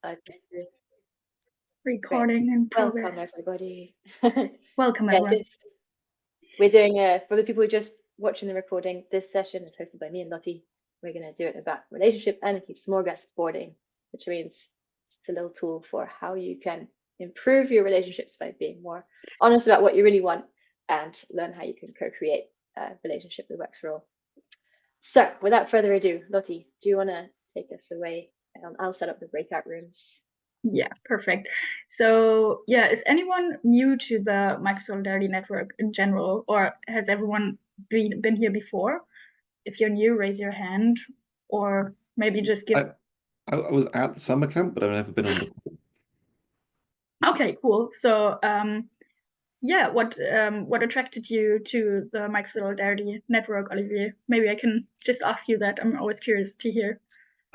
Just great. Recording in progress. Welcome, everybody. Welcome, Yeah, everyone. we're doing for the people who are just watching the recording, this session is hosted by me and Lotti. We're going to do it about relationship anarchy smorgasbording, which means it's a little tool for how you can improve your relationships by being more honest about what you really want and learn how you can co-create a relationship that works for all. So, without further ado, Lotti, do you want to take us away? I'll set up the breakout rooms. Yeah, perfect. So yeah, is anyone new to the Microsolidarity Network in general, or has everyone been here before? If you're new, raise your hand, or maybe just give. I was at the summer camp, but I've never been on the call. Okay, cool. So yeah, what attracted you to the Microsolidarity Network, Olivier? Maybe I can just ask you that. I'm always curious to hear.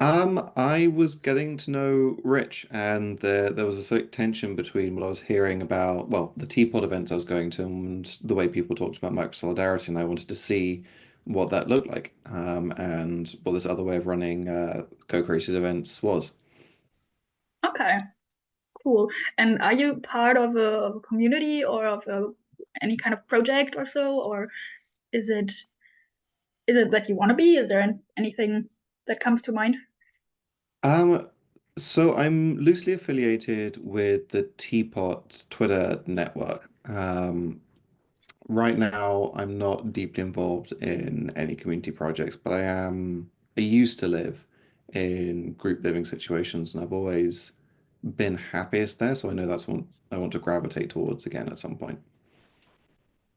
I was getting to know Rich, and there was a sort of tension between what I was hearing about, well, the teapot events I was going to, and the way people talked about microsolidarity, and I wanted to see what that looked like, and what this other way of running co-created events was. Okay, cool. And are you part of a community or of any kind of project or so, or is it that you want to be? Is there anything that comes to mind? So I'm loosely affiliated with the Teapot Twitter network. Right now, I'm not deeply involved in any community projects, but I used to live in group living situations, and I've always been happiest there. So I know that's what I want to gravitate towards again at some point.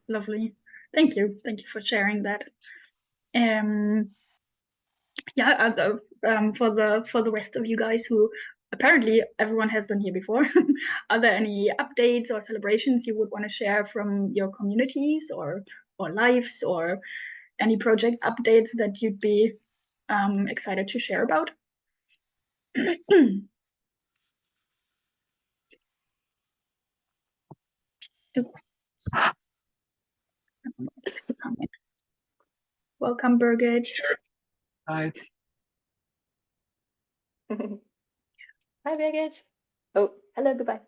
Lovely. Thank you. Thank you for sharing that. Yeah, for the rest of you guys who apparently everyone has been here before, are there any updates or celebrations you would want to share from your communities or lives, or any project updates that you'd be excited to share about? Welcome, Birgit. Hi. Hi, Birgit. Oh, hello, goodbye.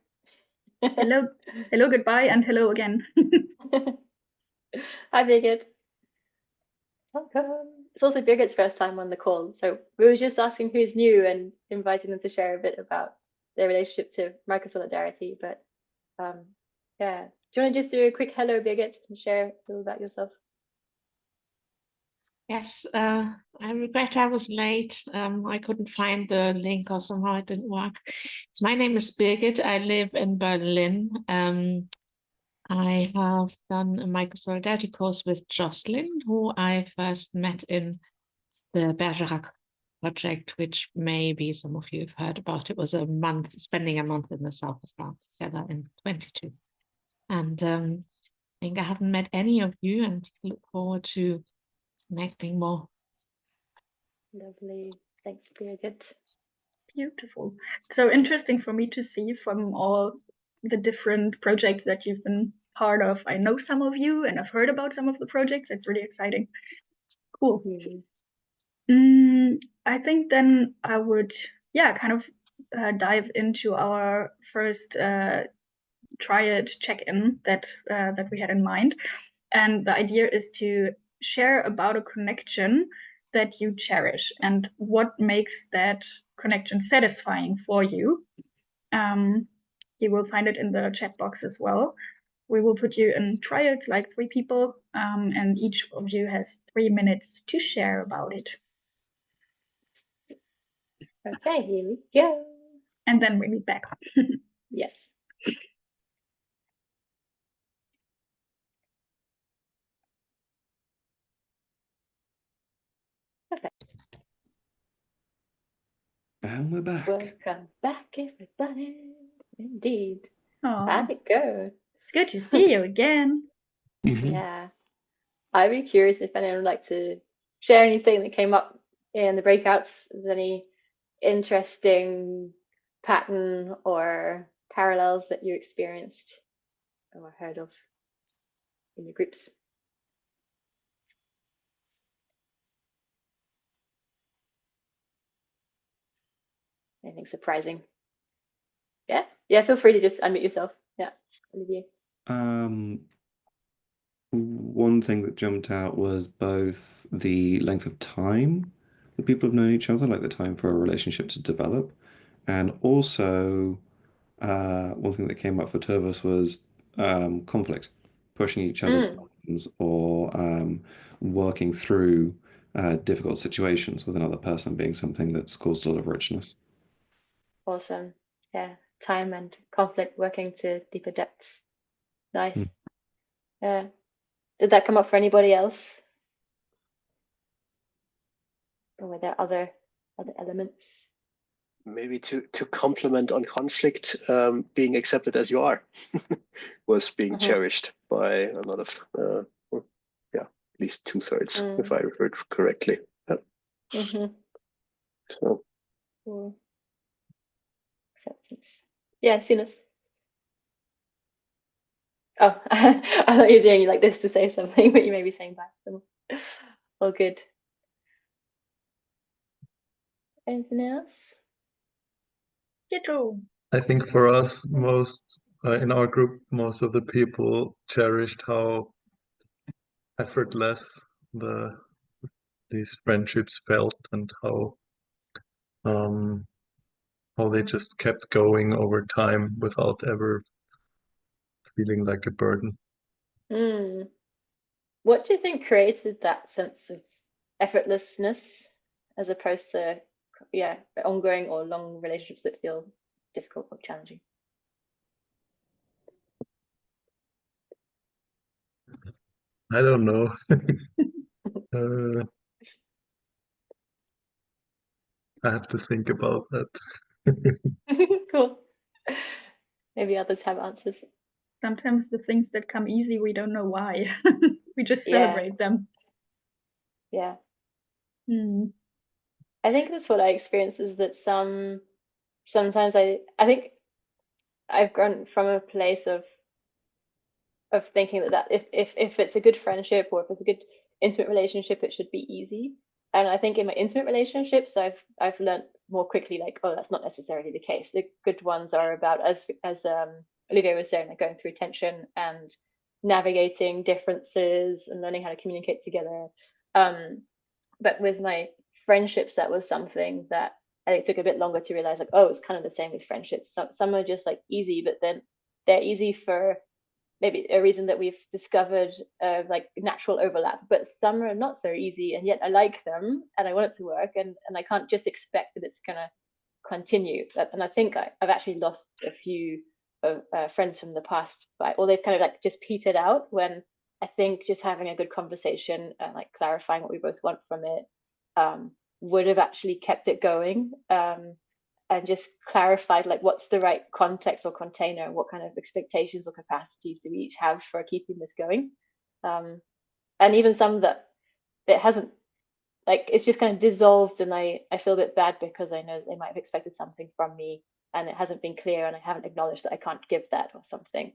Hello, goodbye, and hello again. Hi, Birgit. Welcome. It's also Birgit's first time on the call, so we were just asking who's new and inviting them to share a bit about their relationship to microsolidarity. But yeah, do you want to just do a quick hello, Birgit, and share a little about yourself? Yes, I regret I was late. I couldn't find the link, or somehow it didn't work. My name is Birgit. I live in Berlin. I have done a microsolidarity course with Jocelyn, who I first met in the Bergerac project, which maybe some of you have heard about. It was spending a month in the south of France together in 22. And I think I haven't met any of you, and look forward to connecting more. Lovely. Thanks, Birgit. Beautiful. So interesting for me to see from all the different projects that you've been part of. I know some of you and I've heard about some of the projects. It's really exciting. Cool. I think then I would, kind of dive into our first triad check-in that we had in mind. And the idea is to share about a connection that you cherish and what makes that connection satisfying for you. You will find it in the chat box as well. We will put you in triads, like 3 people, and each of you has 3 minutes to share about it. Okay, here we go. And then we meet back. Yes. Okay. And we're back. Welcome back, everybody. Indeed. Aww. How'd it go? It's good to see you again. Yeah. I'd be curious if anyone would like to share anything that came up in the breakouts. Is there any interesting pattern or parallels that you experienced or heard of in your groups? Anything surprising? Yeah, feel free to just unmute yourself. Yeah, Olivier. One thing that jumped out was both the length of time that people have known each other, like the time for a relationship to develop, and also one thing that came up for two of us was conflict, pushing each other's buttons or working through difficult situations with another person being something that's caused a lot of richness. Awesome. Yeah, time and conflict working to deeper depths. Nice. Yeah. Did that come up for anybody else? Or were there other elements? Maybe to complement on conflict, being accepted as you are was being cherished by a lot of, at least 2/3, if I referred correctly. So. Cool. Acceptance. Yeah, Sinus. Oh, I thought you were doing like this to say something, but you may be saying back to them. All good. Anything else? I think for us, most in our group, most of the people cherished how effortless these friendships felt and how they just kept going over time without ever feeling like a burden. What do you think created that sense of effortlessness as opposed to ongoing or long relationships that feel difficult or challenging? I don't know. I have to think about that. Cool. Maybe others have answers. Sometimes the things that come easy, we don't know why. We just celebrate them. Yeah. I think that's what I experience, is that sometimes I think I've grown from a place of thinking that if it's a good friendship or if it's a good intimate relationship, it should be easy. And I think in my intimate relationships, I've learned more quickly, like, oh, that's not necessarily the case. The good ones are about, as Olivier was saying, like going through tension and navigating differences and learning how to communicate together. But with my friendships, that was something that I think took a bit longer to realize, like, oh, it's kind of the same with friendships. Some are just like easy, but then they're easy for maybe a reason that we've discovered, like natural overlap, but some are not so easy, and yet I like them and I want it to work, and I can't just expect that it's gonna continue. And I think I've actually lost a few of friends from the past, or they've kind of like just petered out, when I think just having a good conversation and like clarifying what we both want from it would have actually kept it going, and just clarified like what's the right context or container, what kind of expectations or capacities do we each have for keeping this going. And even some that it hasn't, like it's just kind of dissolved, and I feel a bit bad because I know they might have expected something from me and it hasn't been clear, and I haven't acknowledged that I can't give that or something.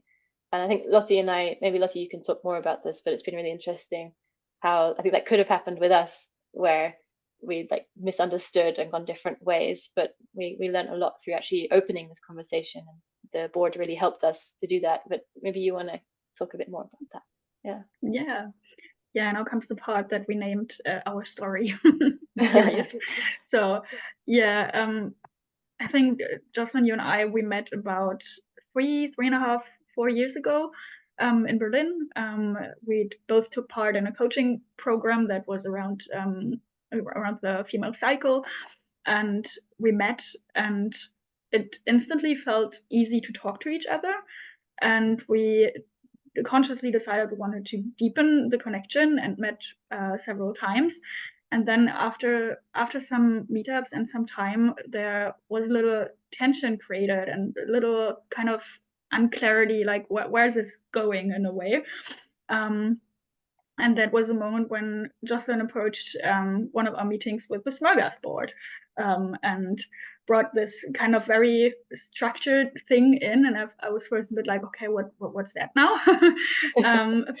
And I think Lotti and I, maybe Lotti, you can talk more about this, but it's been really interesting how I think that could have happened with us, where we like misunderstood and gone different ways, but we learned a lot through actually opening this conversation, and the board really helped us to do that. But maybe you want to talk a bit more about that. Yeah, now comes the part that we named our story. Mysterious. So I think Jocelyn, you and I, we met about 3.5, 4 years ago in Berlin. We both took part in a coaching program that was around the female cycle, and we met, and it instantly felt easy to talk to each other, and we consciously decided we wanted to deepen the connection and met several times. And then after some meetups and some time, there was a little tension created and a little kind of unclarity, like where is this going in a way. And that was a moment when Jocelyn approached one of our meetings with the Smorgasbord, and brought this kind of very structured thing in. And I was first a bit like, okay, what's that now?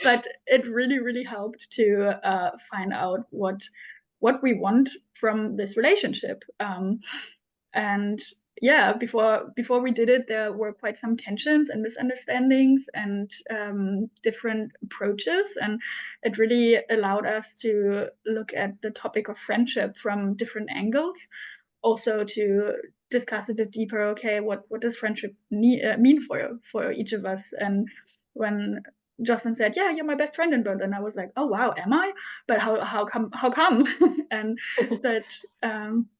But it really, really helped to find out what we want from this relationship. And yeah, before we did it, there were quite some tensions and misunderstandings and different approaches, and it really allowed us to look at the topic of friendship from different angles. Also to discuss a bit deeper. Okay, what does friendship mean for each of us? And when Jocelyn said, "Yeah, you're my best friend in Berlin," I was like, "Oh wow, am I? But how come? And that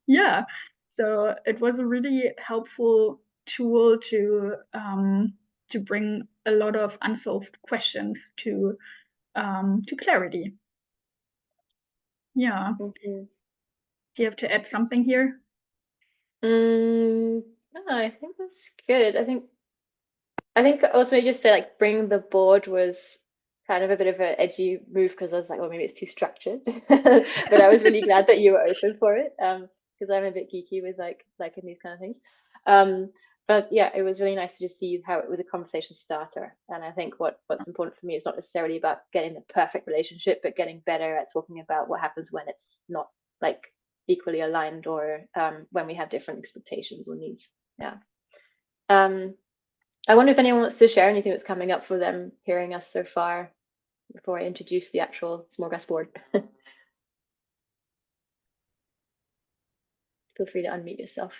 yeah. So it was a really helpful tool to bring a lot of unsolved questions to clarity. Yeah. Mm-hmm. Do you have to add something here? No, I think that's good. I think also you just say like bring the board was kind of a bit of an edgy move because I was like, well, maybe it's too structured. But I was really glad that you were open for it. Because I'm a bit geeky with like in these kind of things. But yeah, it was really nice to just see how it was a conversation starter. And I think what's important for me is not necessarily about getting the perfect relationship, but getting better at talking about what happens when it's not like equally aligned or when we have different expectations or needs. Yeah. I wonder if anyone wants to share anything that's coming up for them hearing us so far before I introduce the actual smorgasbord. Feel free to unmute yourself.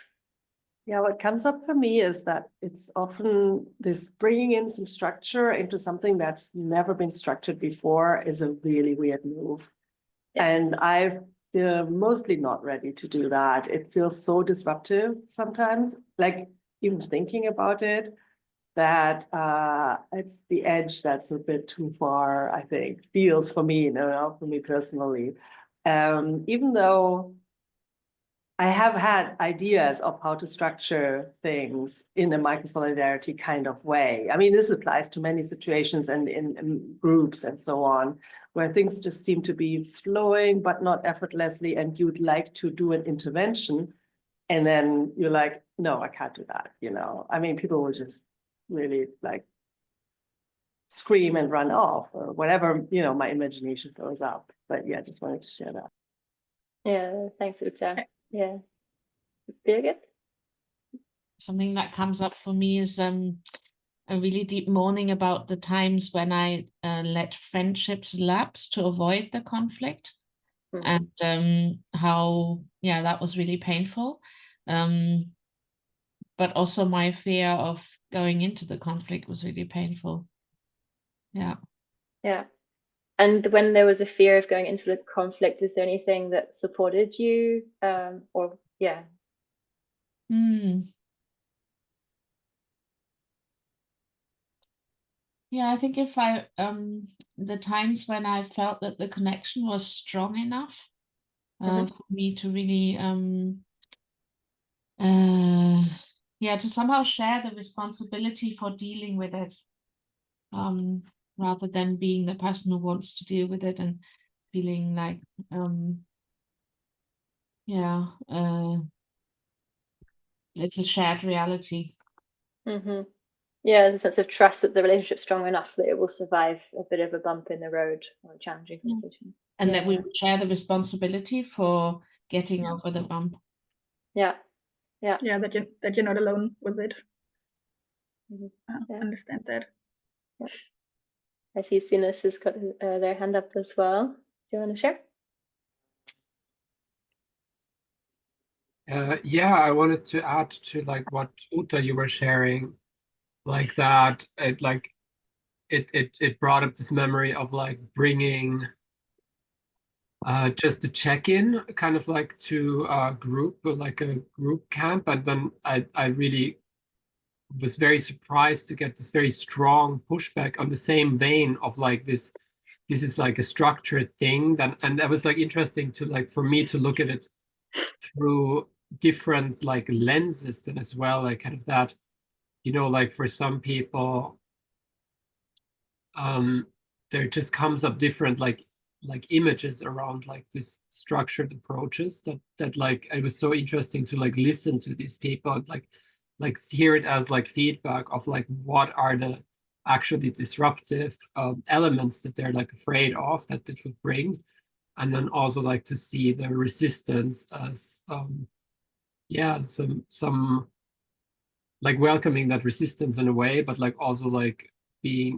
Yeah, what comes up for me is that it's often this bringing in some structure into something that's never been structured before is a really weird move. Yeah. And I've mostly not ready to do that. It feels so disruptive sometimes, like even thinking about it, that it's the edge that's a bit too far, I think, feels for me, for me personally. Even though I have had ideas of how to structure things in a micro-solidarity kind of way. I mean, this applies to many situations and in groups and so on, where things just seem to be flowing, but not effortlessly, and you'd like to do an intervention. And then you're like, no, I can't do that. I mean, people will just really like scream and run off or whatever, my imagination goes up. But yeah, just wanted to share that. Yeah, thanks, Uta. Yeah. Birgit? Something that comes up for me is a really deep mourning about the times when I let friendships lapse to avoid the conflict. Mm-hmm. And how, yeah, that was really painful. But also my fear of going into the conflict was really painful. Yeah. Yeah. And when there was a fear of going into the conflict, is there anything that supported you? Or yeah. Yeah, I think if I the times when I felt that the connection was strong enough for me to really yeah, to somehow share the responsibility for dealing with it, rather than being the person who wants to deal with it and feeling like yeah, little shared reality. Mm-hmm. Yeah, the sense of trust that the relationship's strong enough that it will survive a bit of a bump in the road or a challenging conversation. And that we would share the responsibility for getting over the bump. Yeah. Yeah. Yeah, that you're not alone with it. Yeah. Understand that. Yeah. I see Sinus has got their hand up as well. Do you want to share? Yeah, I wanted to add to like what Uta you were sharing, like that it brought up this memory of like bringing just a check-in kind of like to a group, like a group camp. And then I really was very surprised to get this very strong pushback on the same vein of like this is like a structured thing. And that was like interesting to like for me to look at it through different like lenses then as well, like kind of that, like for some people there just comes up different like images around like this structured approaches that like it was so interesting to like listen to these people and like hear it as like feedback of like what are the actually disruptive elements that they're like afraid of that it would bring, and then also like to see the resistance as yeah some like welcoming that resistance in a way, but like also like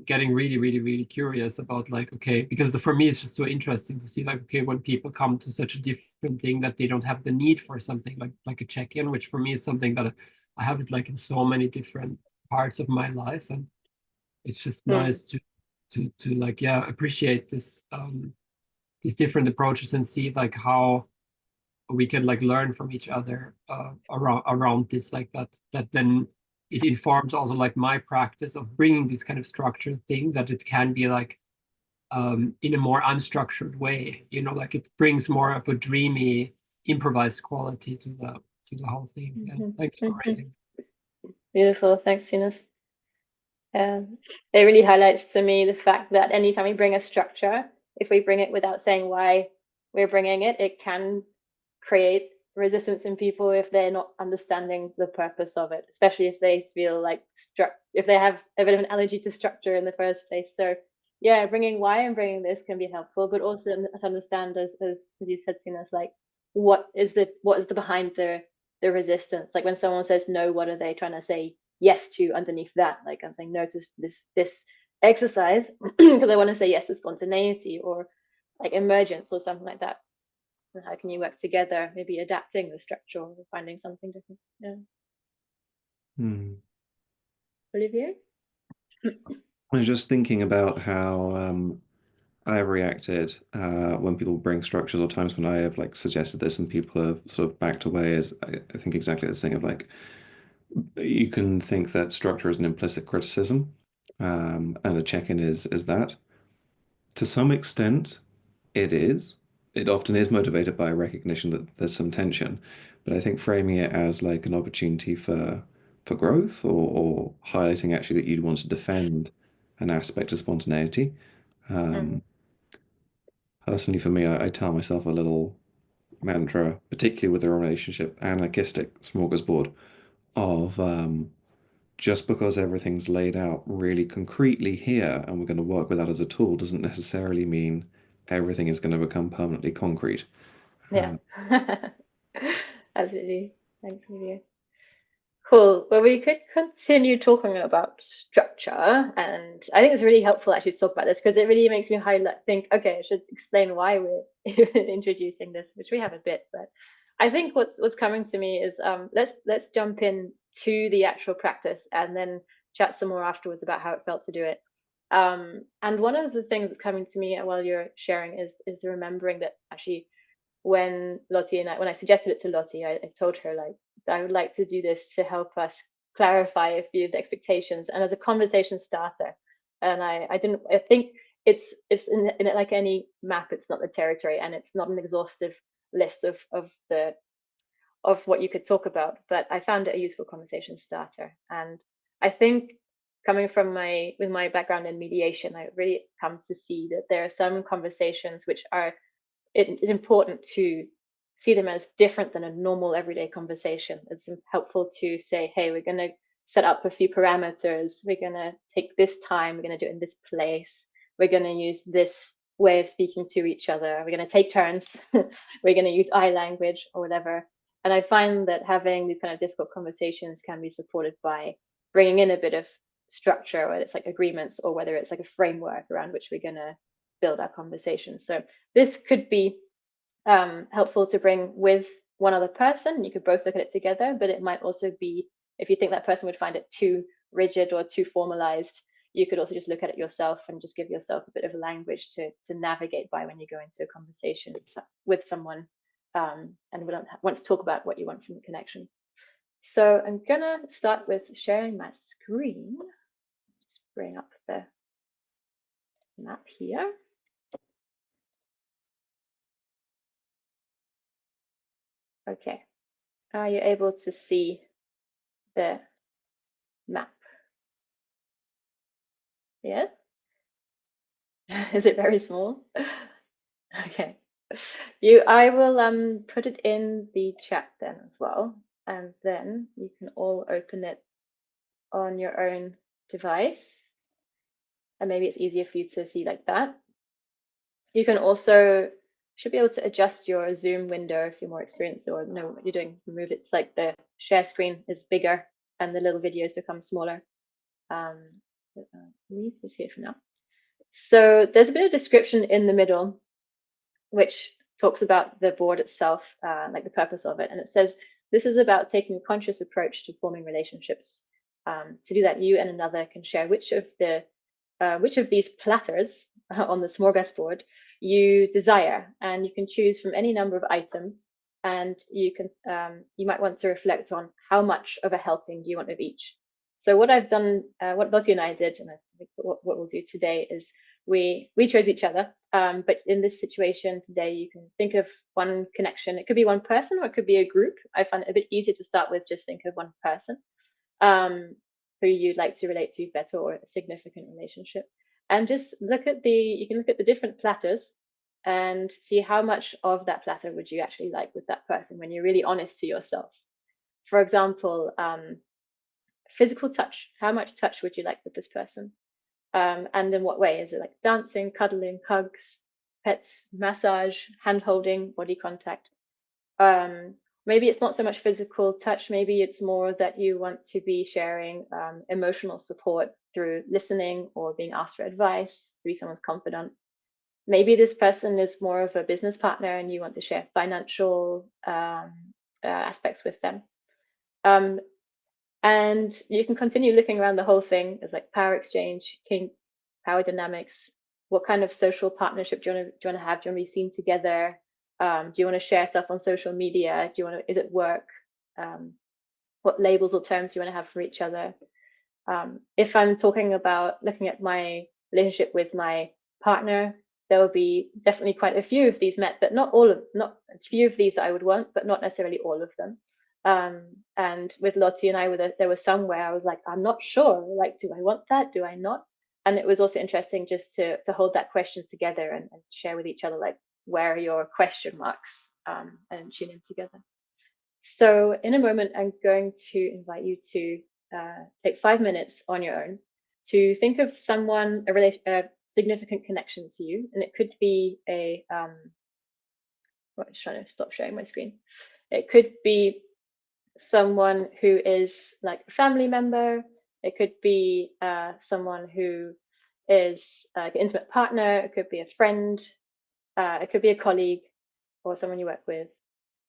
getting really, really, really curious about like, okay, because for me it's just so interesting to see like, okay, when people come to such a different thing that they don't have the need for something like a check-in, which for me is something that I have it like in so many different parts of my life, and it's just nice to like, yeah, appreciate this these different approaches and see like how we can like learn from each other around this, like that then it informs also like my practice of bringing this kind of structured thing, that it can be like in a more unstructured way, you know, like it brings more of a dreamy improvised quality to the whole thing. Yeah, thanks for raising. Beautiful, thanks, Sinus. It really highlights to me the fact that anytime we bring a structure, if we bring it without saying why we're bringing it, it can create resistance in people if they're not understanding the purpose of it, especially if they feel like if they have a bit of an allergy to structure in the first place. So yeah, bringing why and bringing this can be helpful, but also to understand, as you said, Sinus, like what is the behind the resistance? Like when someone says no, what are they trying to say yes to underneath that? Like I'm saying no to this exercise because I want to say yes to spontaneity or like emergence or something like that. And how can you work together, maybe adapting the structure or finding something different? Yeah. Olivier? I was just thinking about how I've reacted when people bring structures, or times when I have like suggested this and people have sort of backed away. Is I think exactly this thing of like, you can think that structure is an implicit criticism, and a check-in is that. To some extent, it is. It often is motivated by a recognition that there's some tension, but I think framing it as like an opportunity for growth, or highlighting actually that you'd want to defend an aspect of spontaneity. Personally, for me, I tell myself a little mantra, particularly with the relationship anarchistic smorgasbord, of just because everything's laid out really concretely here and we're going to work with that as a tool doesn't necessarily mean everything is going to become permanently concrete. Yeah. Absolutely. Thanks, Olivier. Cool. Well, we could continue talking about structure, and I think it's really helpful actually to talk about this because it really makes me think, okay, I should explain why we're introducing this, which we have a bit, but I think what's coming to me is let's jump in to the actual practice and then chat some more afterwards about how it felt to do it. And one of the things that's coming to me while you're sharing is the remembering that actually when I suggested it to Lotti, I told her like I would like to do this to help us clarify a few of the expectations and as a conversation starter. And I think it's in it like any map, it's not the territory and it's not an exhaustive list of what you could talk about, but I found it a useful conversation starter. And I think coming from with my background in mediation, I really come to see that there are some conversations which are it's important to see them as different than a normal everyday conversation. It's helpful to say, hey, we're going to set up a few parameters. We're going to take this time. We're going to do it in this place. We're going to use this way of speaking to each other. We're going to take turns. We're going to use eye language or whatever. And I find that having these kind of difficult conversations can be supported by bringing in a bit of structure, whether it's like agreements or whether it's like a framework around which we're going to build our conversation. So this could be helpful to bring with one other person. You could both look at it together, but it might also be, if you think that person would find it too rigid or too formalized, you could also just look at it yourself and just give yourself a bit of language to navigate by when you go into a conversation with someone and want to talk about what you want from the connection. So I'm gonna start with sharing my screen. Just bring up the map here. Okay, are you able to see the map? Yes? Is it very small? Okay. I will put it in the chat then as well, and then you can all open it on your own device. And maybe it's easier for you to see like that. You can also should be able to adjust your Zoom window if you're more experienced or know what you're doing. Remove it's like the share screen is bigger and the little videos become smaller. Leave this here for now. So there's a bit of description in the middle, which talks about the board itself, like the purpose of it. And it says, this is about taking a conscious approach to forming relationships. To do that, you and another can share which of these platters on the smorgasbord you desire, and you can choose from any number of items. And you might want to reflect on how much of a helping do you want of each. So what I've done, what Lotti and I did, and I think what we'll do today is we chose each other. But in this situation today, you can think of one connection. It could be one person or it could be a group. I find it a bit easier to start with just think of one person who you'd like to relate to better, or a significant relationship. And just you can look at the different platters and see how much of that platter would you actually like with that person when you're really honest to yourself. For example, physical touch. How much touch would you like with this person? And in what way? Is it like dancing, cuddling, hugs, pets, massage, hand holding, body contact? Maybe it's not so much physical touch. Maybe it's more that you want to be sharing emotional support through listening or being asked for advice, to be someone's confidant. Maybe this person is more of a business partner and you want to share financial aspects with them. And you can continue looking around the whole thing as like power exchange, kink, power dynamics. What kind of social partnership do you want to have? Do you want to be seen together? Do you want to share stuff on social media? Is it work? What labels or terms do you want to have for each other? If I'm talking about looking at my relationship with my partner, there will be definitely quite a few of these met, but not a few of these that I would want, but not necessarily all of them. And with Lotti and I, there was some where I was like, I'm not sure. Like, do I want that? Do I not? And it was also interesting just to hold that question together and share with each other, like, where are your question marks, and tune in together. So in a moment, I'm going to invite you to take 5 minutes on your own to think of someone, a significant connection to you. And it could be I'm just trying to stop sharing my screen. It could be someone who is like a family member. It could be someone who is like an intimate partner. It could be a friend. It could be a colleague or someone you work with.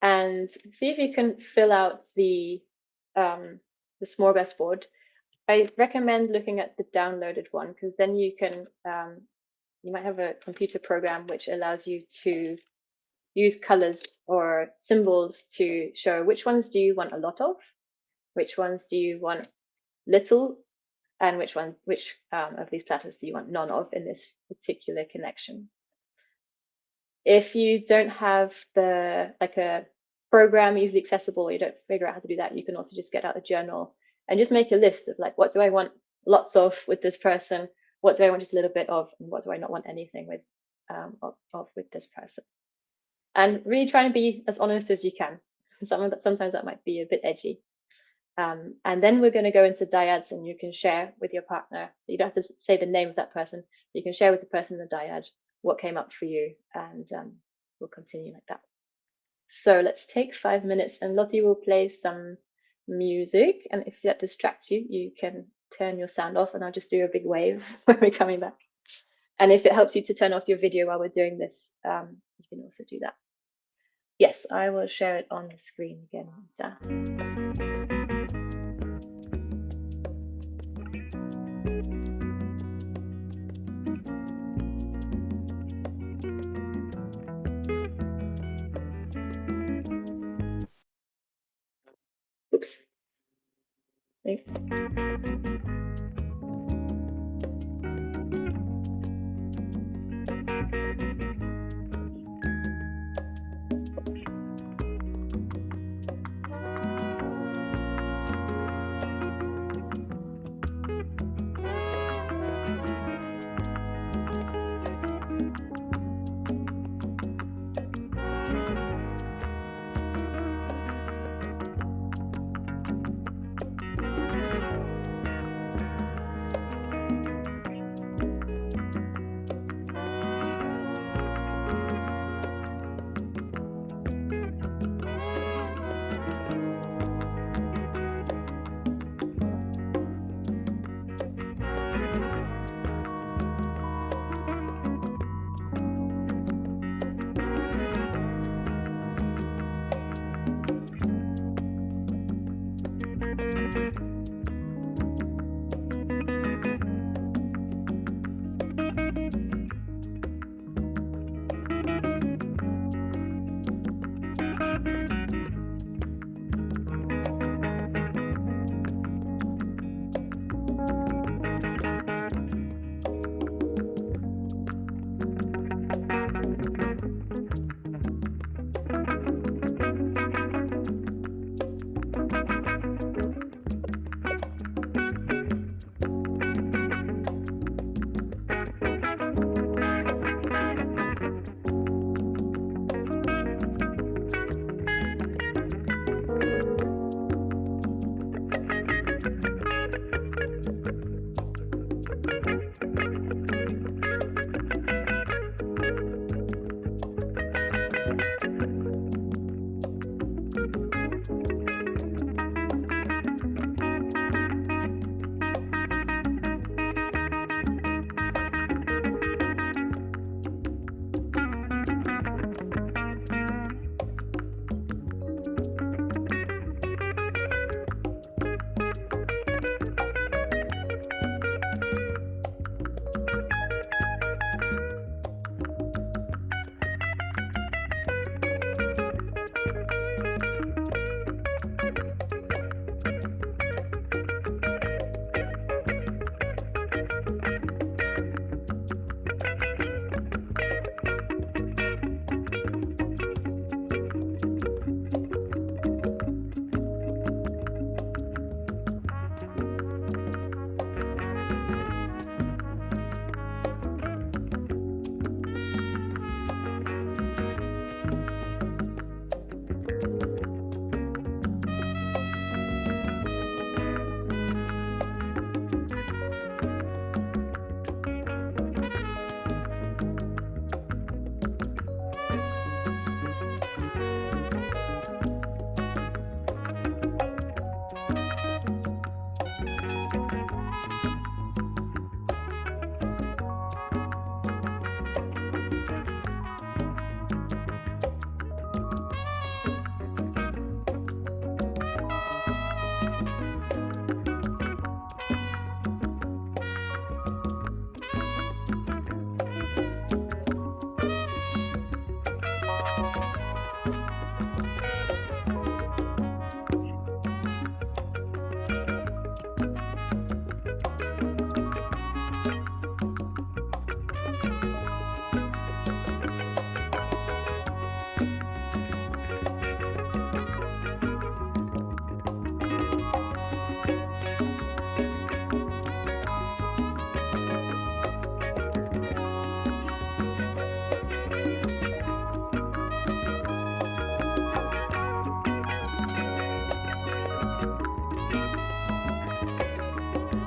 And see if you can fill out the smorgasbord. I recommend looking at the downloaded one, because then you can you might have a computer program which allows you to use colors or symbols to show which ones do you want a lot of, which ones do you want little, and which of these platters do you want none of in this particular connection. If you don't have a program easily accessible, or you don't figure out how to do that, you can also just get out a journal and just make a list of like, what do I want lots of with this person? What do I want just a little bit of? And what do I not want anything with with this person? And really trying to be as honest as you can. Sometimes that might be a bit edgy. And then we're going to go into dyads, and you can share with your partner. You don't have to say the name of that person. You can share with the person in the dyad what came up for you, and we'll continue like that. So let's take 5 minutes, and Lotti will play some music. And if that distracts you, you can turn your sound off, and I'll just do a big wave when we're coming back. And if it helps you to turn off your video while we're doing this, you can also do that. Yes, I will share it on the screen again. Oops. Thanks.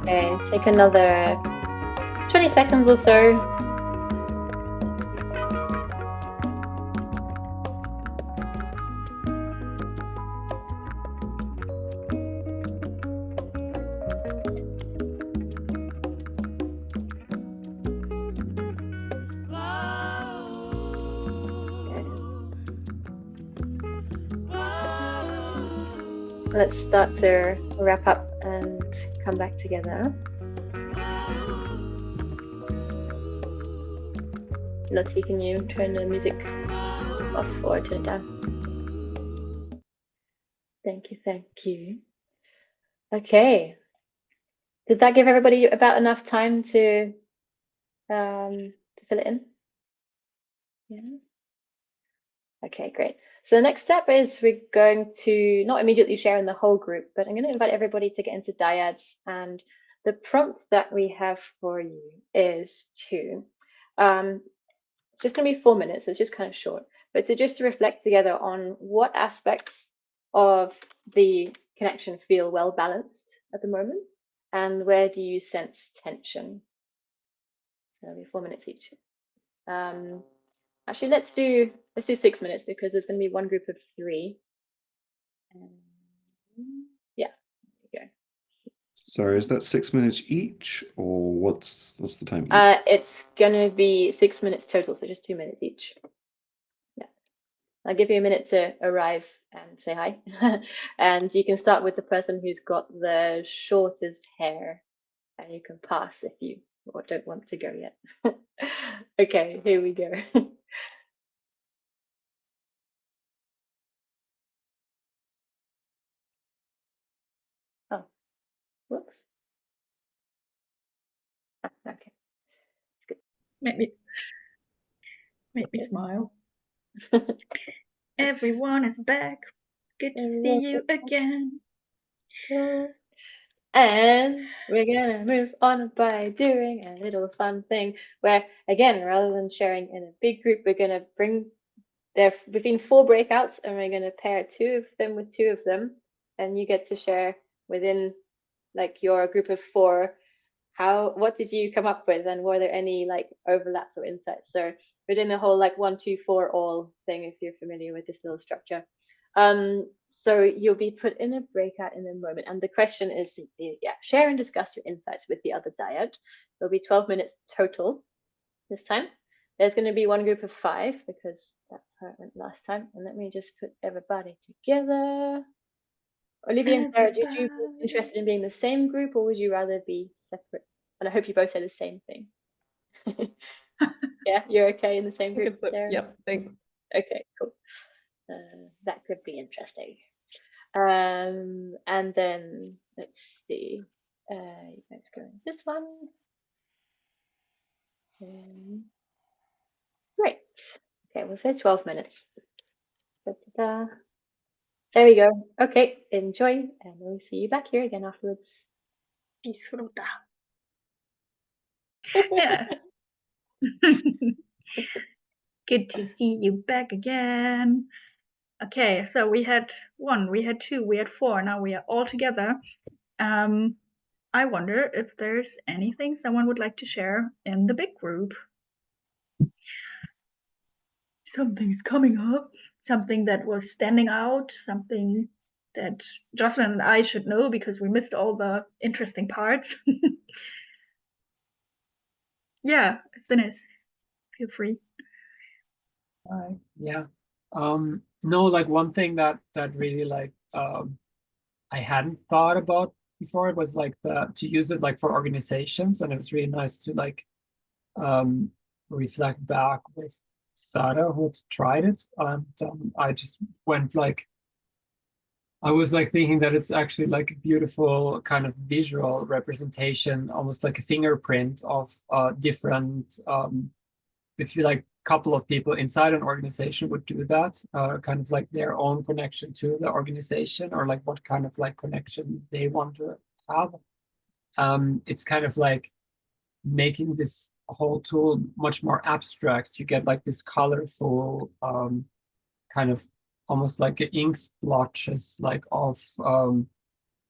Okay, take another 20 seconds or so. Let's start to wrap up and come back together. Lotti, can you turn the music off or turn it down? Thank you, thank you. Okay. Did that give everybody about enough time to fill it in? Yeah. Okay, great. So the next step is we're going to not immediately share in the whole group, but I'm going to invite everybody to get into dyads. And the prompt that we have for you is to, it's just going to be 4 minutes, so it's just kind of short, but just to reflect together on what aspects of the connection feel well balanced at the moment, and where do you sense tension? So it'll be 4 minutes each. Actually, let's do 6 minutes because there's going to be one group of 3. Yeah, there you go. Sorry, is that 6 minutes each, or what's the time? It's going to be 6 minutes total, so just 2 minutes each. Yeah, I'll give you a minute to arrive and say hi, and you can start with the person who's got the shortest hair, and you can pass if you don't want to go yet. Okay, here we go. Oh, whoops. Ah, okay, it's good. Make me smile. Everyone is back. Good to see you again. And we're gonna move on by doing a little fun thing where, again, rather than sharing in a big group, we're gonna bring between 4 breakouts, and we're gonna pair 2 of them with 2 of them, and you get to share within like your group of 4 what did you come up with, and were there any like overlaps or insights? So we're doing the whole like 1, 2, 4 all thing, if you're familiar with this little structure. So you'll be put in a breakout in a moment, and the question is simply, share and discuss your insights with the other dyad. There'll be 12 minutes total this time. There's going to be one group of 5 because that's how it went last time. And let me just put everybody together. Olivia and Sarah, did you be interested in being the same group, or would you rather be separate? And I hope you both say the same thing. Yeah, you're okay in the same group, Sarah? Yep, thanks. Okay, cool. That could be interesting. And then let's see. Let's go in this one. Great. Okay, we'll say 12 minutes. Da-da-da. There we go. Okay, enjoy, and we'll see you back here again afterwards. Disfruta. Yeah. Good to see you back again. Okay, so we had 1, we had 2, we had 4. Now we are all together. I wonder if there's anything someone would like to share in the big group. Something's coming up, something that was standing out, something that Jocelyn and I should know because we missed all the interesting parts. Yeah, Sinis, feel free. Yeah. No, like one thing that really like I hadn't thought about before, it was like to use it like for organizations, and it was really nice to like reflect back with Sada, who had tried it, and I just went like, I was like thinking that it's actually like a beautiful kind of visual representation, almost like a fingerprint of different, if you like, couple of people inside an organization would do that, kind of like their own connection to the organization, or like what kind of like connection they want to have. It's kind of like making this whole tool much more abstract. You get like this colorful kind of almost like ink splotches like of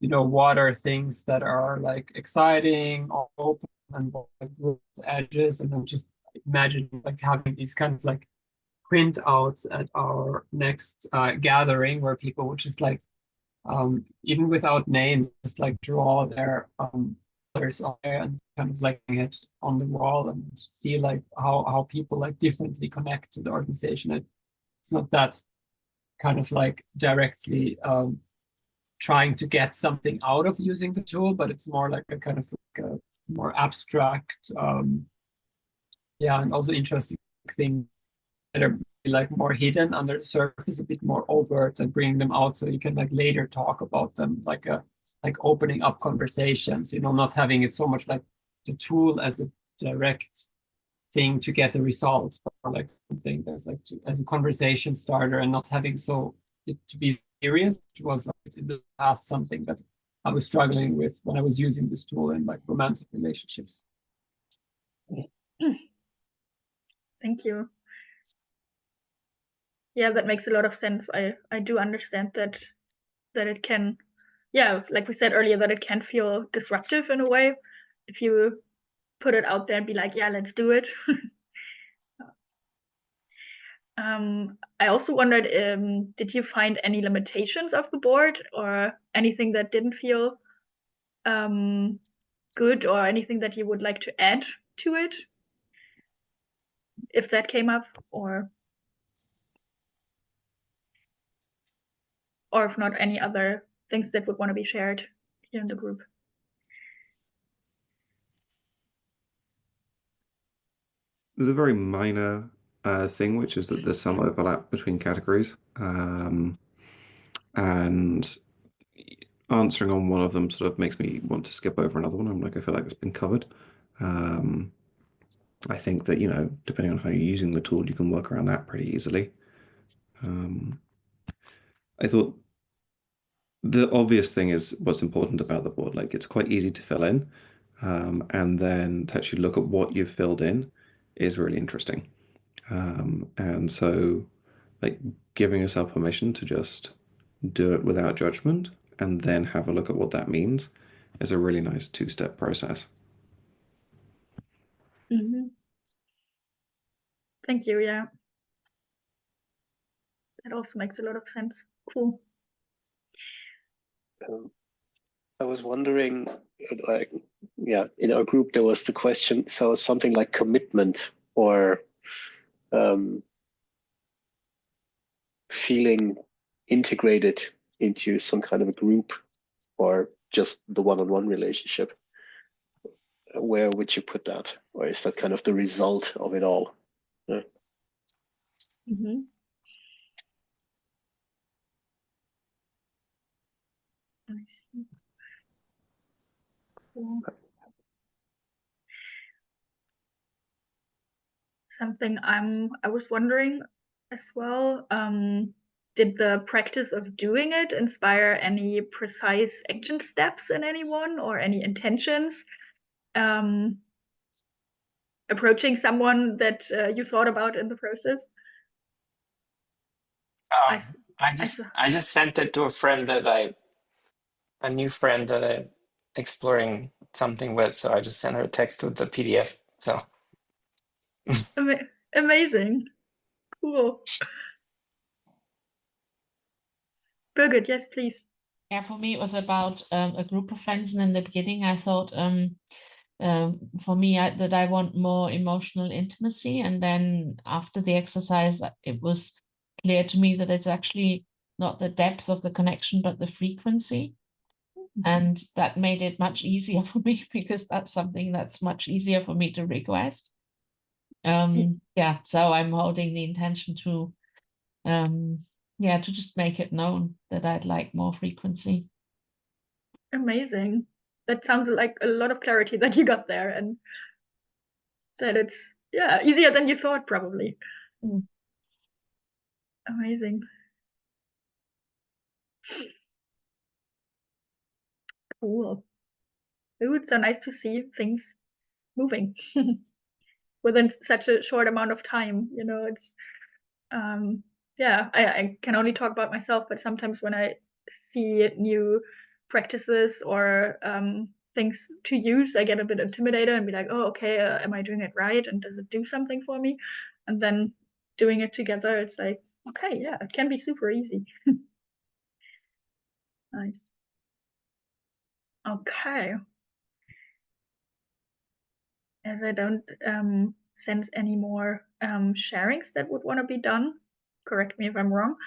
what are things that are like exciting or open and what are the edges, and then just imagine like having these kind of like printouts at our next gathering where people would just like even without names, just like draw their colors on there and kind of like it on the wall and see like how people like differently connect to the organization. It's not that kind of like directly trying to get something out of using the tool, but it's more like a kind of like a more abstract, and also interesting things that are like more hidden under the surface, a bit more overt, and bring them out so you can like later talk about them, like opening up conversations, not having it so much like the tool as a direct thing to get a result, but like something that's like as a conversation starter, and not having it to be serious, which was like in the past something that I was struggling with when I was using this tool in like romantic relationships. Thank you. Yeah, that makes a lot of sense. I do understand that it can, like we said earlier, that it can feel disruptive in a way if you put it out there and be like, yeah, let's do it. I also wondered, did you find any limitations of the board or anything that didn't feel good, or anything that you would like to add to it, if that came up, or if not, any other things that would want to be shared here in the group? There's a very minor thing, which is that there's some overlap between categories. And answering on one of them sort of makes me want to skip over another one. I'm like, I feel like it's been covered. I think that, depending on how you're using the tool, you can work around that pretty easily. I thought the obvious thing is what's important about the board. Like, it's quite easy to fill in. And then to actually look at what you've filled in is really interesting. And so, like, giving yourself permission to just do it without judgment and then have a look at what that means is a really nice two-step process. Mm-hmm. Thank you. Yeah, that also makes a lot of sense. Cool. I was wondering, like, in our group there was the question, so something like commitment or feeling integrated into some kind of a group, or just the one-on-one relationship. Where would you put that? Or is that kind of the result of it all? Yeah. Mm-hmm. I see. Cool. Something I was wondering as well, did the practice of doing it inspire any precise action steps in anyone, or any intentions approaching someone that you thought about in the process? I just sent it to a friend a new friend that I'm exploring something with. So I just sent her a text with the PDF. So amazing, cool. Birgit, yes, please. Yeah, for me, it was about a group of friends, and in the beginning, I thought for me that I want more emotional intimacy, and then after the exercise, it was clear to me that it's actually not the depth of the connection, but the frequency. And that made it much easier for me, because that's something that's much easier for me to request. So I'm holding the intention to to just make it known that I'd like more frequency. Amazing. That sounds like a lot of clarity that you got there, and that it's easier than you thought, probably. Amazing. Cool. It's so nice to see things moving within such a short amount of time. It's I can only talk about myself, but sometimes when I see new practices or things to use, I get a bit intimidated and be like, oh, okay, am I doing it right? And does it do something for me? And then doing it together, it's like, okay, yeah, it can be super easy. Nice. Okay. As I don't sense any more sharings that would want to be done, correct me if I'm wrong,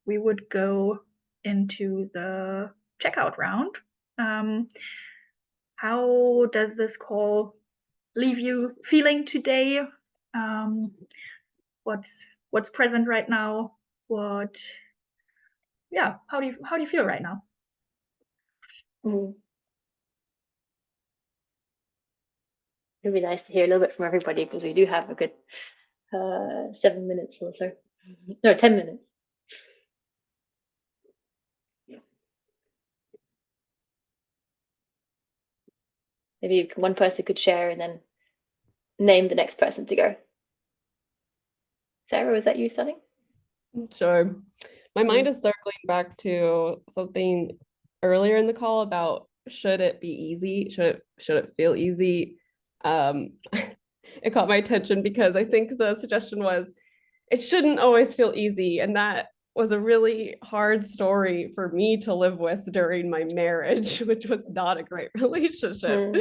we would go into the checkout round. How does this call leave you feeling today? What's present right now? How do you feel right now? It'd be nice to hear a little bit from everybody because we do have a good 7 minutes or so. No, 10 minutes. Maybe one person could share and then name the next person to go. Sarah, was that you starting? Sure. My mind is circling back to something earlier in the call about should it be easy? Should it feel easy? It caught my attention because I think the suggestion was it shouldn't always feel easy. And that was a really hard story for me to live with during my marriage, which was not a great relationship.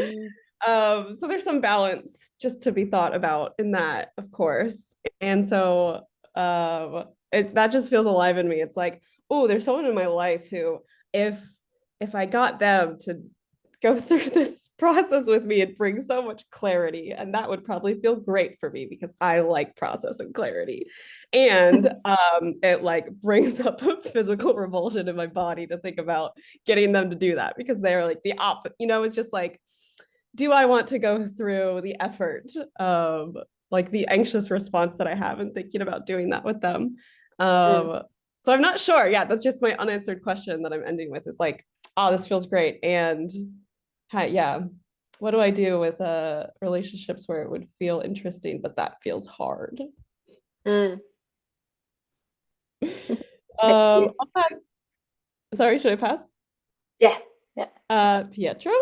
So there's some balance just to be thought about in that, of course. And so that just feels alive in me. It's like, oh, there's someone in my life who, if I got them to go through this process with me, it brings so much clarity, and that would probably feel great for me because I like process and clarity. And it like brings up a physical revulsion in my body to think about getting them to do that, because they're like the opposite, it's just like, do I want to go through the effort of like the anxious response that I have in thinking about doing that with them? So I'm not sure. Yeah, that's just my unanswered question that I'm ending with. Is like, oh, this feels great. And what do I do with relationships where it would feel interesting, but that feels hard? I'll pass. Sorry, should I pass? Yeah. Pietro,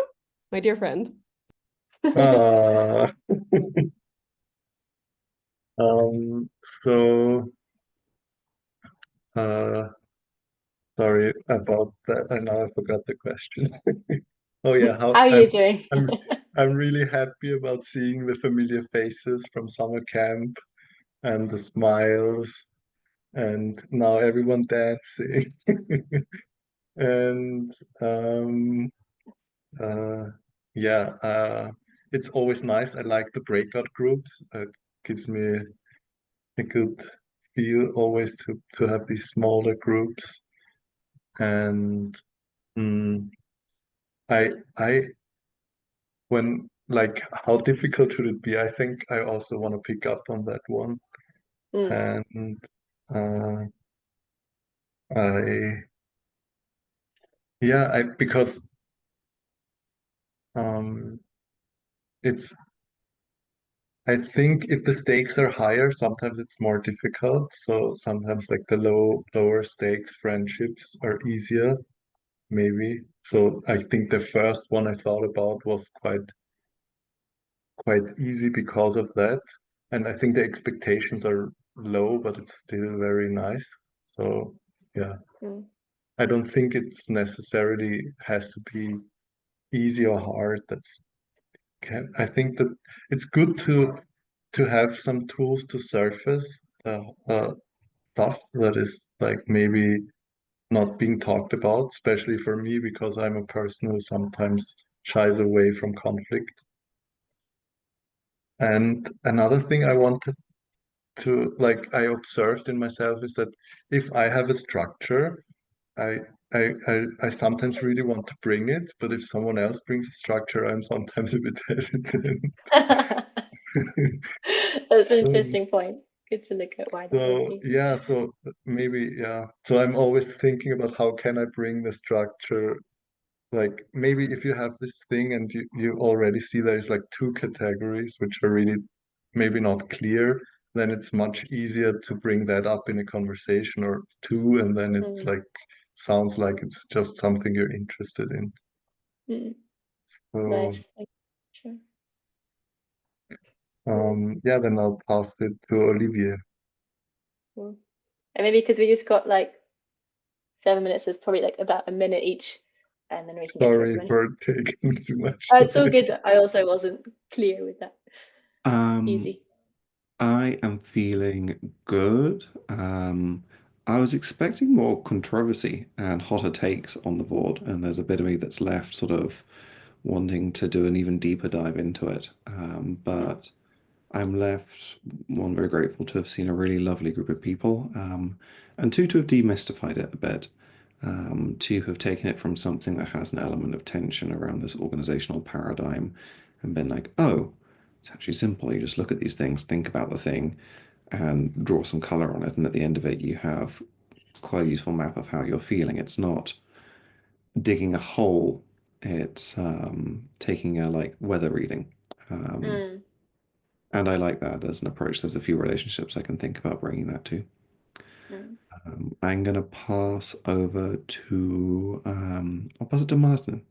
my dear friend. Sorry about that. I now forgot the question. Oh yeah, how are you doing? I'm really happy about seeing the familiar faces from summer camp and the smiles and now everyone dancing. And it's always nice. I like the breakout groups. It gives me a good feel always to have these smaller groups. And when like how difficult should it be? I think I also want to pick up on that one. And because I think if the stakes are higher, sometimes it's more difficult. So sometimes like the lower stakes friendships are easier, maybe. So I think the first one I thought about was quite easy because of that. And I think the expectations are low, but it's still very nice. So yeah. I don't think it's necessarily has to be easy or hard. I think that it's good to have some tools to surface stuff that is like maybe not being talked about, especially for me because I'm a person who sometimes shies away from conflict. And another thing I wanted to I observed in myself is that if I have a structure, I sometimes really want to bring it, but if someone else brings a structure, I'm sometimes a bit hesitant. That's an interesting point. Good to look at why that would be. So maybe, So I'm always thinking about how can I bring the structure, like maybe if you have this thing and you already see there's like two categories which are really maybe not clear, then it's much easier to bring that up in a conversation or two, and then it's like sounds like it's just something you're interested in. So Nice. Sure. yeah, then I'll pass it to Olivier. Cool. And maybe because we just got like 7 minutes, there's probably like about a minute each, and then we can get to Sorry everybody. for taking too much It's all time. good. I also wasn't clear with that. Easy. I am feeling good. I was expecting more controversy and hotter takes on the board, and there's a bit of me that's left sort of wanting to do an even deeper dive into it. But I'm left, one, very grateful to have seen a really lovely group of people, and two, to have demystified it a bit. To have taken it from something that has an element of tension around this organizational paradigm and been like, oh, it's actually simple. You just look at these things, think about the thing, and draw some color on it. And at the end of it, you have quite a useful map of how you're feeling. It's not digging a hole, it's taking a like weather reading. And I like that as an approach. There's a few relationships I can think about bringing that to. I'm going to pass over to, I'll pass it to Martin.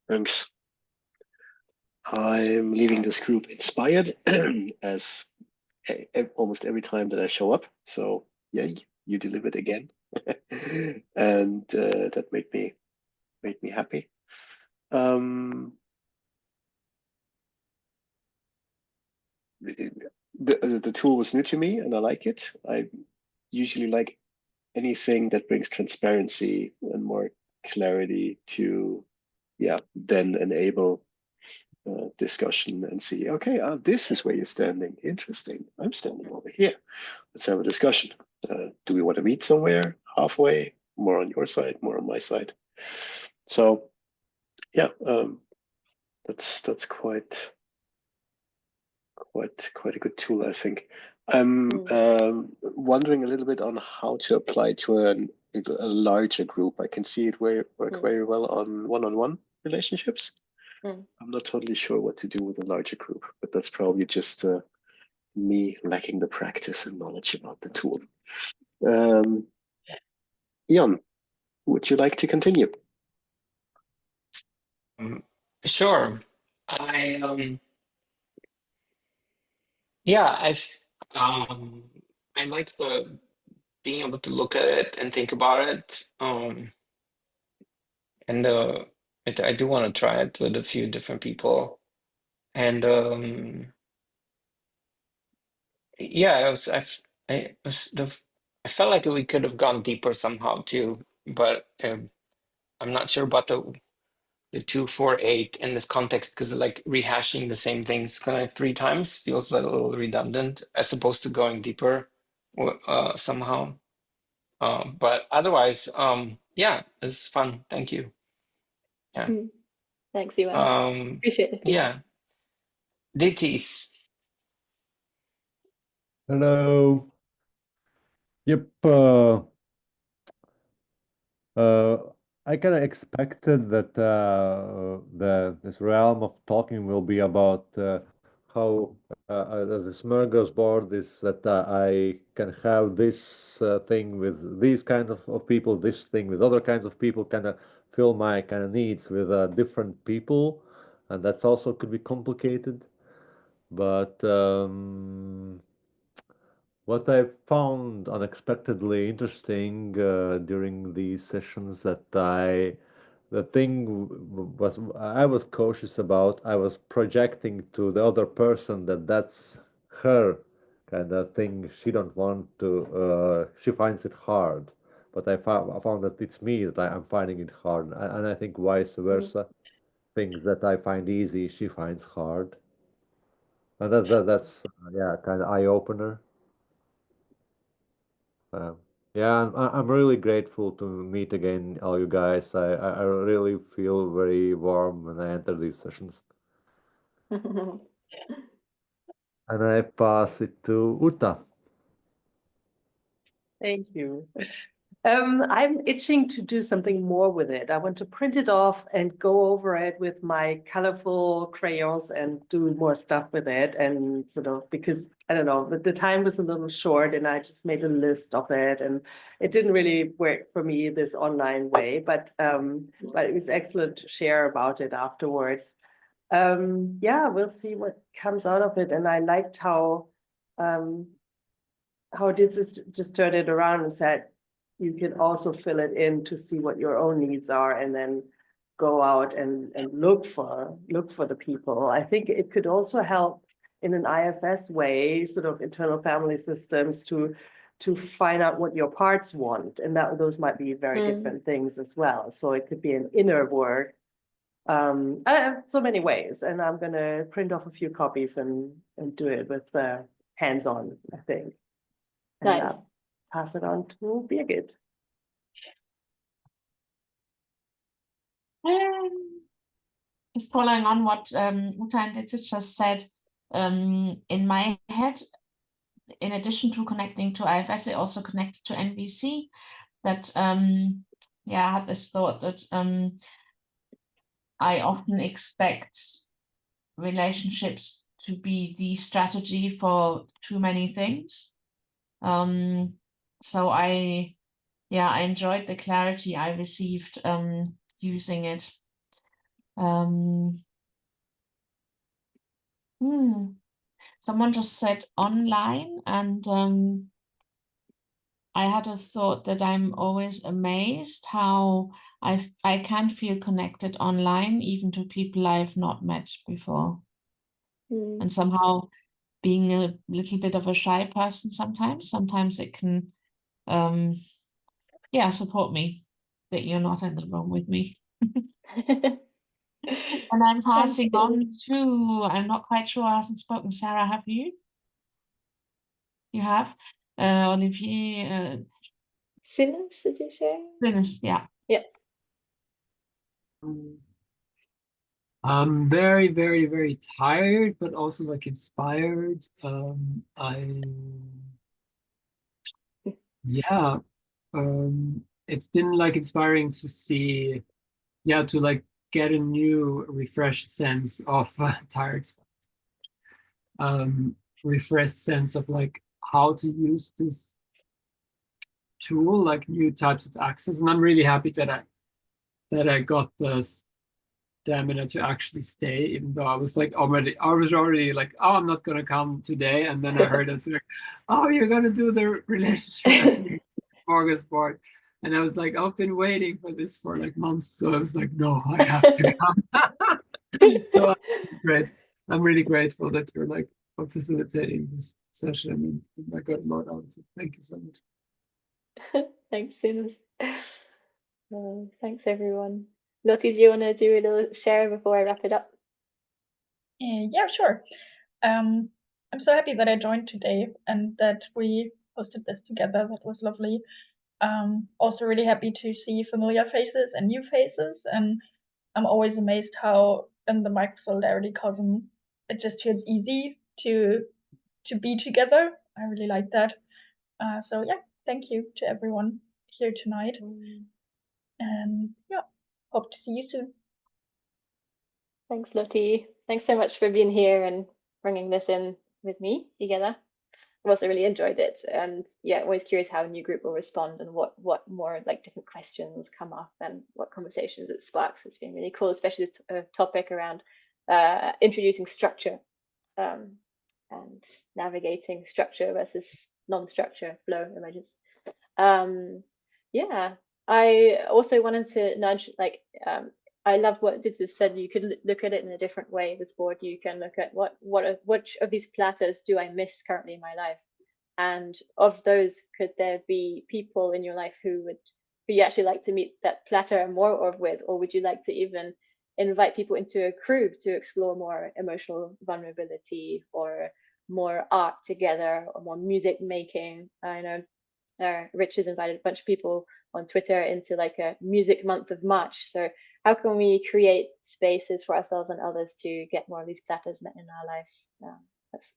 Thanks. I'm leaving this group inspired as almost every time that I show up. So yeah, you delivered again, and that made me happy. The tool was new to me, and I like it. I usually like anything that brings transparency and more clarity to, yeah, then enable discussion and see, okay, this is where you're standing. Interesting. I'm standing over here. Let's have a discussion. Do we want to meet somewhere halfway? More on your side, more on my side. So, yeah, that's quite a good tool, I think. I'm wondering a little bit on how to apply to a larger group. I can see it work very well on one-on-one relationships. I'm not totally sure what to do with a larger group, but that's probably just me lacking the practice and knowledge about the tool. Jan, would you like to continue? Sure. I like the being able to look at it and think about it. And I do want to try it with a few different people. And yeah, I felt like we could have gone deeper somehow too, but I'm not sure about the 248 in this context because like rehashing the same things kind of 3 times feels a little redundant as opposed to going deeper somehow. But otherwise, yeah, it's fun. Thank you. Yeah. Thanks, Iwan. Appreciate it. Yeah. Ditties. Hello. Yep. I kind of expected that this realm of talking will be about how the smorgasbord is that I can have this thing with these kind of people, this thing with other kinds of people, kind of fill my kind of needs with different people, and that's also could be complicated. But what I found unexpectedly interesting during these sessions the thing was I was cautious about. I was projecting to the other person that that's her kind of thing. She don't want to. She finds it hard, but I found that it's me that I'm finding it hard, and I think vice versa. Things that I find easy, she finds hard, and that's yeah, kind of eye opener. Yeah, I'm really grateful to meet again, all you guys. I really feel very warm when I enter these sessions. And I pass it to Uta. Thank you. I'm itching to do something more with it. I want to print it off and go over it with my colorful crayons and do more stuff with it. And sort of, because I don't know, the time was a little short and I just made a list of it, and it didn't really work for me this online way, but it was excellent to share about it afterwards. Yeah, we'll see what comes out of it. And I liked how did this just turn it around and said, you can also fill it in to see what your own needs are, and then go out and look for the people. I think it could also help in an IFS way, sort of internal family systems, to find out what your parts want, and those might be very different things as well. So it could be an inner work. I have so many ways, and I'm gonna print off a few copies and do it with hands-on, I think. And Nice. pass it on to Birgit. Just following on what Uta and Ditsit just said, in my head, in addition to connecting to IFS, it also connected to NVC. That I had this thought that I often expect relationships to be the strategy for too many things. So I enjoyed the clarity I received using it. Someone just said online, and I had a thought that I'm always amazed how I can feel connected online, even to people I've not met before. And somehow, being a little bit of a shy person sometimes it can support me that you're not in the room with me. And I'm passing on to, I'm not quite sure, I hasn't spoken. Sarah, have you? You have? Olivier. Sinas, did you share? Sinas, yeah. Yeah. I'm very, very, very tired, but also like inspired. It's been like inspiring to see, to like get a new refreshed sense of tired, refreshed sense of like how to use this tool, like new types of access. And I'm really happy that I got the stamina to actually stay, even though I was already like, oh, I'm not gonna come today. And then I heard it's like, oh, you're gonna do the relationship smorgasbord. And I was like, I've been waiting for this for like months. So I was like, no, I have to come. So I'm really grateful that you're like facilitating this session. And I got a lot out of it. Thank you so much. Thanks, Sinas. Thanks, everyone. Lotti, do you want to do a little share before I wrap it up? Yeah, sure. I'm so happy that I joined today and that we hosted this together. That was lovely. Also really happy to see familiar faces and new faces. And I'm always amazed how in the microsolidarity cosm, it just feels easy to be together. I really like that. So yeah, thank you to everyone here tonight. And yeah, hope to see you soon. Thanks, Lotti. Thanks so much for being here and bringing this in with me together. I've also really enjoyed it, and always curious how a new group will respond and what more like different questions come up and what conversations it sparks. It's been really cool, especially this topic around introducing structure and navigating structure versus non-structure flow emergence. I also wanted to nudge, I love what Ditsis said. You could look at it in a different way. This board, you can look at which of these platters do I miss currently in my life, and of those, could there be people in your life who you actually like to meet that platter more of with, or would you like to even invite people into a crew to explore more emotional vulnerability or more art together or more music making? I know Rich has invited a bunch of people on Twitter into like a music month of March. So how can we create spaces for ourselves and others to get more of these platters met in our lives?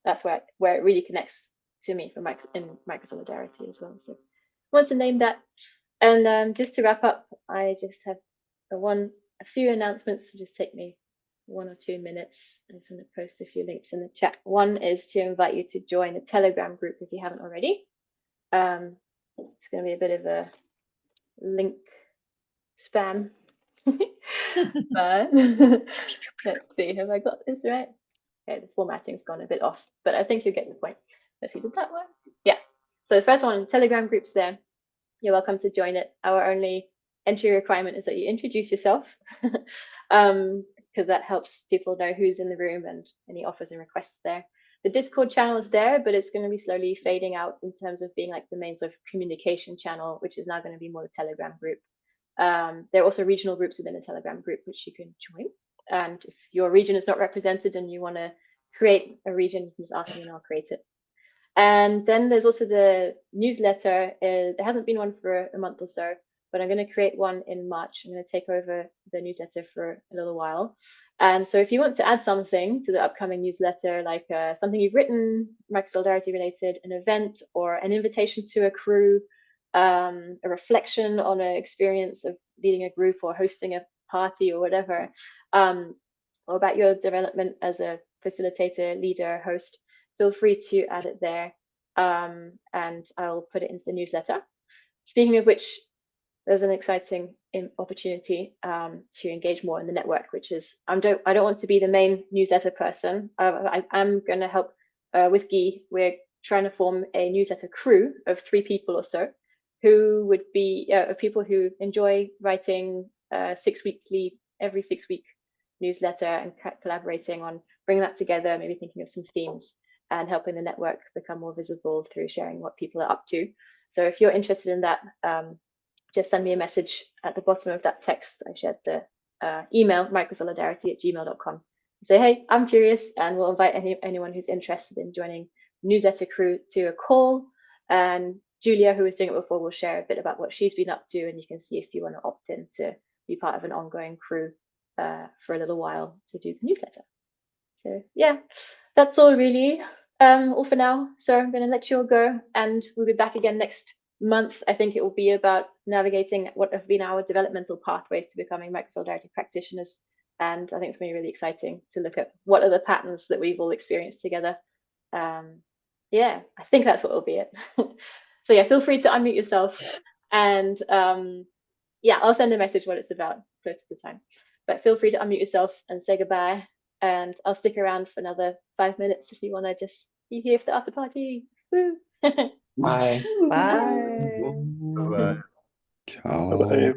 That's where it really connects to me in micro solidarity as well. So I want to name that And just to wrap up, I just have a few announcements. It'll just take me 1 or 2 minutes. I'm just going to post a few links in the chat. One is to invite you to join the Telegram group if you haven't already. It's going to be a bit of a link spam. But let's see, have I got this right? Okay, the formatting's gone a bit off, but I think you'll get the point. Let's see, did that work? Yeah. So the first one, Telegram groups there. You're welcome to join it. Our only entry requirement is that you introduce yourself, because that helps people know who's in the room and any offers and requests there. The Discord channel is there, but it's going to be slowly fading out in terms of being like the main sort of communication channel, which is now going to be more the Telegram group. There are also regional groups within the Telegram group, which you can join. And if your region is not represented and you want to create a region, you can just ask me and I'll create it. And then there's also the newsletter. There hasn't been one for a month or so, but I'm going to create one in March. I'm going to take over the newsletter for a little while. And so if you want to add something to the upcoming newsletter, like something you've written, microsolidarity related, an event or an invitation to a crew, a reflection on an experience of leading a group or hosting a party or whatever, or about your development as a facilitator, leader, host, feel free to add it there, and I'll put it into the newsletter. Speaking of which, there's an exciting opportunity to engage more in the network, which is I don't want to be the main newsletter person. I'm going to help with Guy. We're trying to form a newsletter crew of 3 people or so, who would be people who enjoy writing every 6-week newsletter and collaborating on bringing that together, maybe thinking of some themes and helping the network become more visible through sharing what people are up to. So if you're interested in that, just send me a message at the bottom of that text. I shared the email, microsolidarity@gmail.com. Say, hey, I'm curious, and we'll invite anyone who's interested in joining newsletter crew to a call. And Julia, who was doing it before, will share a bit about what she's been up to, and you can see if you want to opt in to be part of an ongoing crew for a little while to do the newsletter. So yeah, that's all really, all for now. So I'm going to let you all go, and we'll be back again next month. I think it will be about navigating what have been our developmental pathways to becoming microsolidarity practitioners. And I think it's going to be really exciting to look at what are the patterns that we've all experienced together. Yeah, I think that's what will be it. So yeah, feel free to unmute yourself, and yeah, I'll send a message what it's about close to the time. But feel free to unmute yourself and say goodbye, and I'll stick around for another 5 minutes if you want to just be here for the after party. Woo! Bye. Bye. Bye. Ciao. Bye-bye.